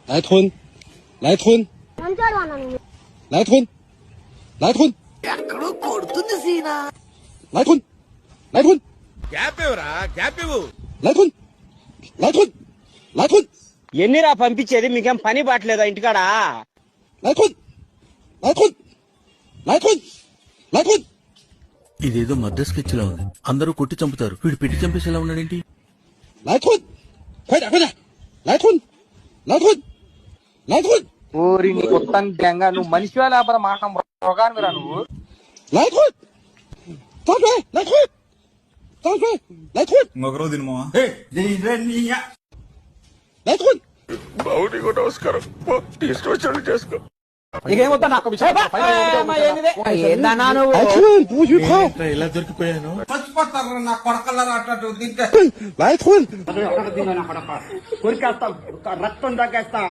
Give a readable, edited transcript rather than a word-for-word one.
来吞，来吞，来吞，来吞，ఎక్కడో కొడుతుంది సీనా.来吞，来吞， గ్యాప్ ఇవ్వరా, గ్యాప్ ఇవ్వు.来吞，来吞，来吞， ఎన్నిరా పంపించేది? మీకేం పని బాట్లేదా ఇంటికాడ? 来吞，来吞，来吞，来吞。 ఇదేదో మద్రాస్ స్కెచ్ లా ఉంది. అందరూ కొట్టి చంపుతారు, వీడు పెట్టి చంపేసేలా ఉన్నాడేంటి? 来吞，快点，快点，来吞，来吞，来吞， ఊరి నీ కొత్త గంగా నువ్వు మనిషివా లేకపోతే మాట రోగానివిరా నువ్వు. 来吞，张嘴，来吞，张嘴，来吞， ఇంకొకరు తినమా来吞。 బావుడికి నమస్కారం. ఇష్టం వచ్చినట్టు చేసుకో. నీకేమొద్దా నాకు ఏందన్నా నువ్వు? 来吞，不许跑！ ఇలా దొరికిపోయాను. చచ్చిపోతారు నా కొడకల్లారా అట్లా తింటే. 来吞。 కొరికేస్తా, రక్తం తాగేస్తా.